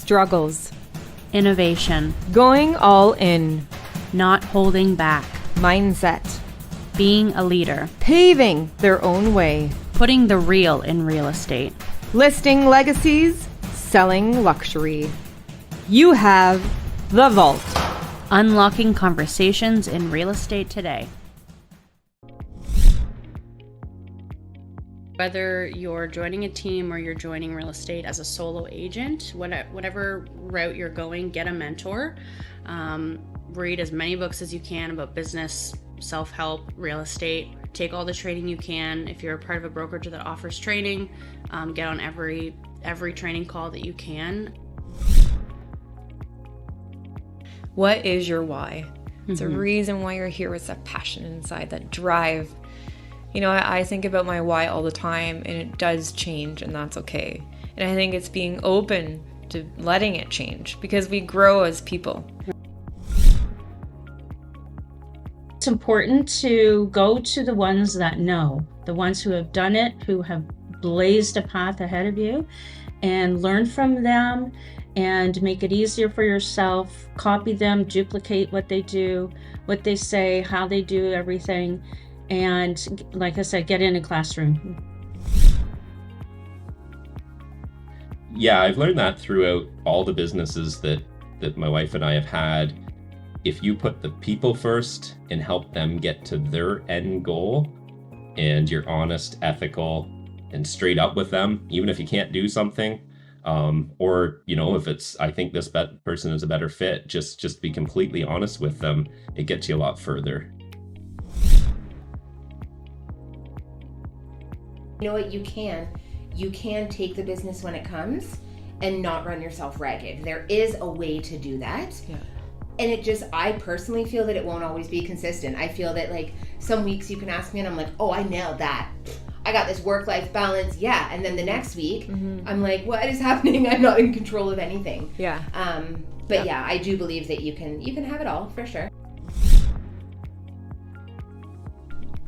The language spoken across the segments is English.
struggles, innovation, going all in, not holding back, mindset, being a leader, paving their own way, putting the real in real estate, listing legacies, selling luxury. You have The Vault. Unlocking conversations in real estate today. Whether you're joining a team or you're joining real estate as a solo agent, whatever route you're going, get a mentor. Read as many books as you can about business, self-help, real estate. Take all the training you can. If you're a part of a brokerage that offers training, get on every training call that you can. What is your why? It's a reason why you're here. It's that passion inside, that drive. You know, I think about my why all the time, and it does change, and that's okay. And I think it's being open to letting it change, because we grow as people. It's important to go to the ones that know, the ones who have done it, who have blazed a path ahead of you, and learn from them and make it easier for yourself. Copy them, duplicate what they do, what they say, how they do everything. And like I said, get in a classroom. Yeah, I've learned that throughout all the businesses that my wife and I have had. If you put the people first and help them get to their end goal, and you're honest, ethical, and straight up with them, even if you can't do something, or, you know, if it's, I think this person is a better fit, just be completely honest with them. It gets you a lot further. You know what, you can take the business when it comes and not run yourself ragged. There is a way to do that. Yeah. And I personally feel that it won't always be consistent. I feel that like some weeks you can ask me and I'm like, oh, I nailed that. I got this work-life balance. Yeah. And then the next week I'm like, what is happening? I'm not in control of anything. Yeah. But yeah, I do believe that you can have it all for sure.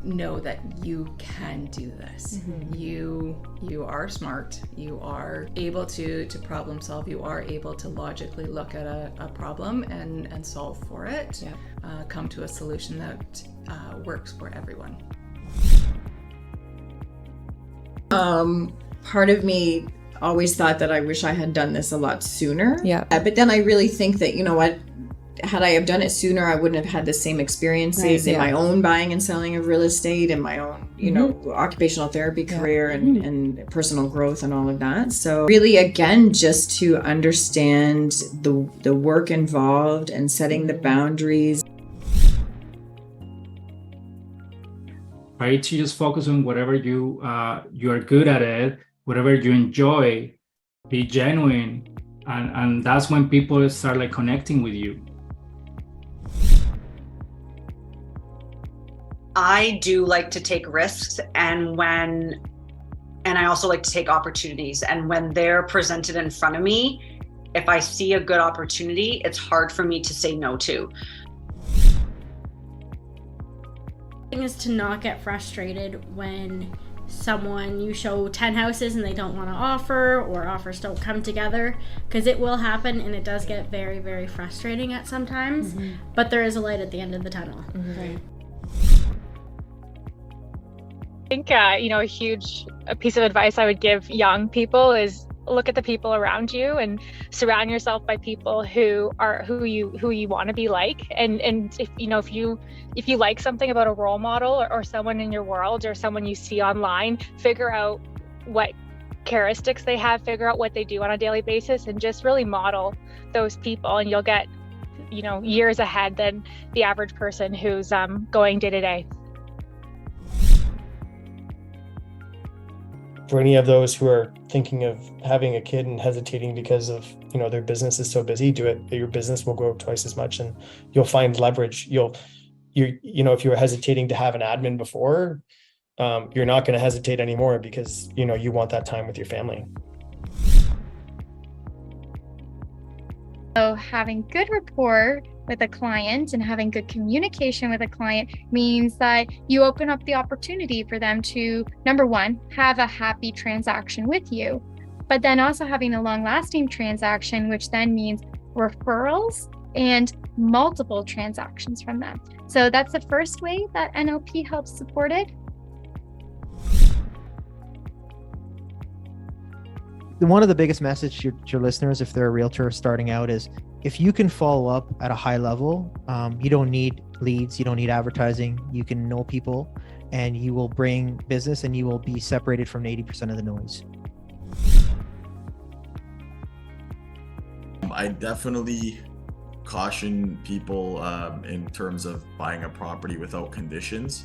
Know that you can do this. You are smart. You are able to problem solve. You are able to logically look at a problem and solve for it. Yeah. Come to a solution that works for everyone. Part of me always thought that I wish I had done this a lot sooner. Yeah. But then I really think that, you know what, had I have done it sooner, I wouldn't have had the same experiences in my own buying and selling of real estate and my own, you know, occupational therapy career and personal growth and all of that. So really, again, just to understand the work involved and setting the boundaries. Right, to just focus on whatever you are good at it, whatever you enjoy, be genuine, and that's when people start like connecting with you. I do like to take risks, and I also like to take opportunities. And when they're presented in front of me, if I see a good opportunity, it's hard for me to say no to. Thing is to not get frustrated when someone you show 10 houses and they don't want to offer, or offers don't come together, because it will happen and it does get very, very frustrating at sometimes. But there is a light at the end of the tunnel. Right. I think a piece of advice I would give young people is look at the people around you and surround yourself by people who you want to be like. And if you like something about a role model or someone in your world or someone you see online, figure out what characteristics they have, figure out what they do on a daily basis, and just really model those people, and you'll get years ahead than the average person who's going day to day. For any of those who are thinking of having a kid and hesitating because of, their business is so busy, do it. Your business will grow twice as much and you'll find leverage. If you were hesitating to have an admin before, you're not going to hesitate anymore because, you want that time with your family. So having good rapport with a client and having good communication with a client means that you open up the opportunity for them to, number one, have a happy transaction with you, but then also having a long-lasting transaction, which then means referrals and multiple transactions from them. So that's the first way that NLP helps support it. One of the biggest messages to your listeners, if they're a realtor starting out, is if you can follow up at a high level, you don't need leads, you don't need advertising, you can know people, and you will bring business, and you will be separated from 80% of the noise. I definitely caution people in terms of buying a property without conditions.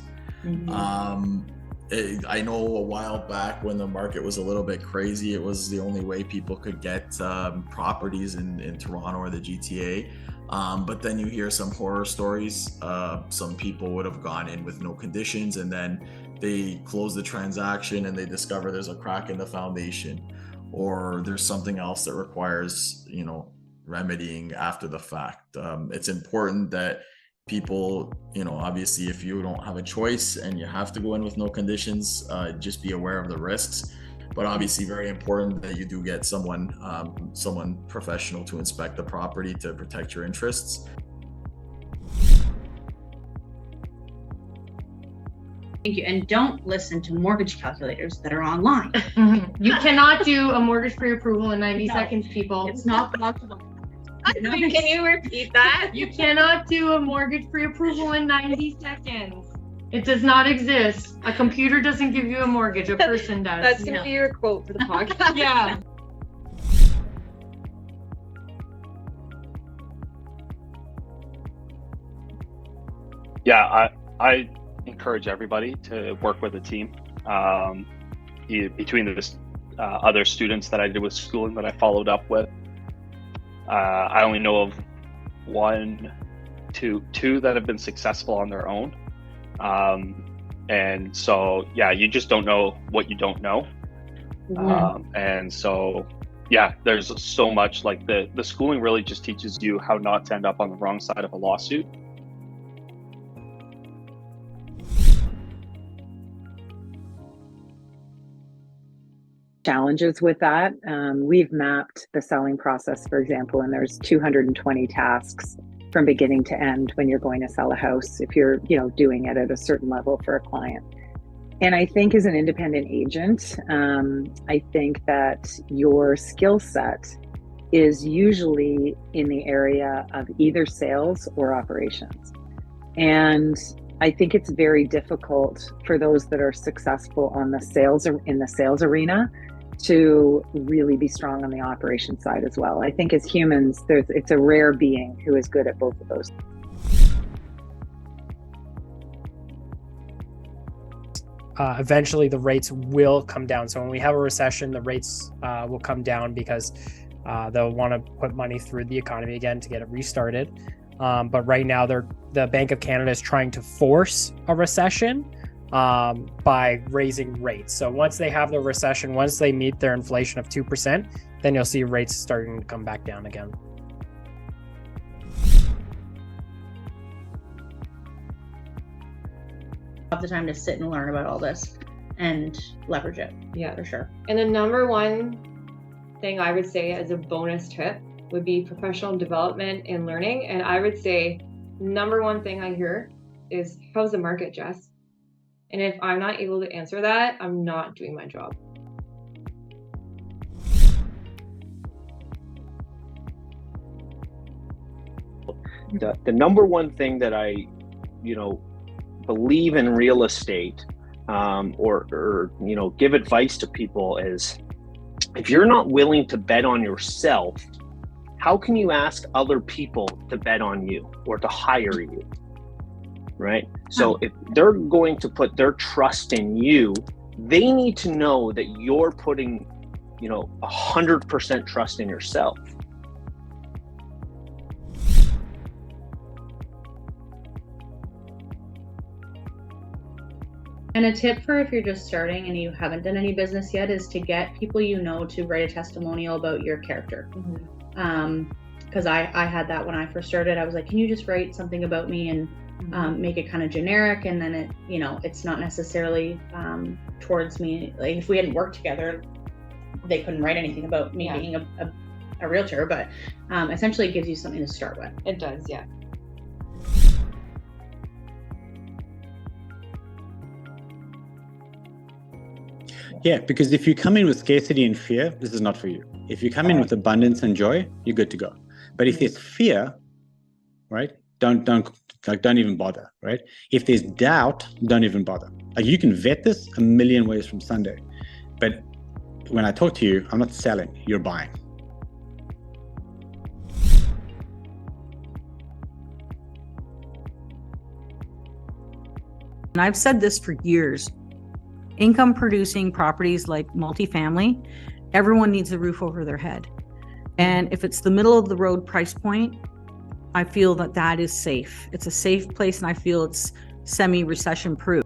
I know a while back when the market was a little bit crazy, it was the only way people could get properties in Toronto or the GTA. But then you hear some horror stories. Some people would have gone in with no conditions, and then they close the transaction and they discover there's a crack in the foundation, or there's something else that requires, remedying after the fact. It's important that people, obviously, if you don't have a choice and you have to go in with no conditions, just be aware of the risks. But obviously, very important that you do get someone professional to inspect the property to protect your interests. Thank you. And don't listen to mortgage calculators that are online. You cannot do a mortgage pre-approval in 90 seconds, people. It's not possible. Can you repeat that? You cannot do a mortgage pre-approval in 90 seconds. It does not exist. A computer doesn't give you a mortgage, a person does. That's gonna be your quote for the podcast. Yeah. Yeah, I encourage everybody to work with a team. Between the other students that I did with schooling that I followed up with, I only know of two that have been successful on their own. And so, yeah, you just don't know what you don't know. And so, yeah, there's so much, like the schooling really just teaches you how not to end up on the wrong side of a lawsuit. Challenges with that. We've mapped the selling process, for example, and there's 220 tasks from beginning to end when you're going to sell a house, if you're, doing it at a certain level for a client. And I think as an independent agent, I think that your skill set is usually in the area of either sales or operations. And I think it's very difficult for those that are successful in the sales arena to really be strong on the operation side as well. I think as humans, it's a rare being who is good at both of those. Eventually the rates will come down. So when we have a recession, the rates will come down because they'll want to put money through the economy again to get it restarted. But right now the Bank of Canada is trying to force a recession by raising rates. So once they have the recession, once they meet their inflation of 2%, then you'll see rates starting to come back down again. Have the time to sit and learn about all this and leverage it. Yeah, for sure. And the number one thing I would say as a bonus tip would be professional development and learning. And I would say number one thing I hear is, how's the market, Jess? And if I'm not able to answer that, I'm not doing my job. The number one thing that I, believe in real estate, or give advice to people is, if you're not willing to bet on yourself, how can you ask other people to bet on you or to hire you? Right? So if they're going to put their trust in you, they need to know that you're putting, 100% trust in yourself. And a tip for if you're just starting and you haven't done any business yet is to get people to write a testimonial about your character. Because I had that when I first started. I was like, can you just write something about me and make it kind of generic, and then it's not necessarily towards me. Like if we hadn't worked together, they couldn't write anything about me being a realtor, but essentially it gives you something to start with. It does, yeah. Yeah, because if you come in with scarcity and fear, this is not for you. If you come in with abundance and joy, you're good to go. But if there's fear, right, don't even bother, right? If there's doubt, don't even bother. Like, you can vet this a million ways from Sunday, but when I talk to you, I'm not selling, you're buying. And I've said this for years. Income producing properties like multifamily, everyone needs a roof over their head. And if it's the middle of the road price point, I feel that that is safe. It's a safe place, and I feel it's semi-recession proof.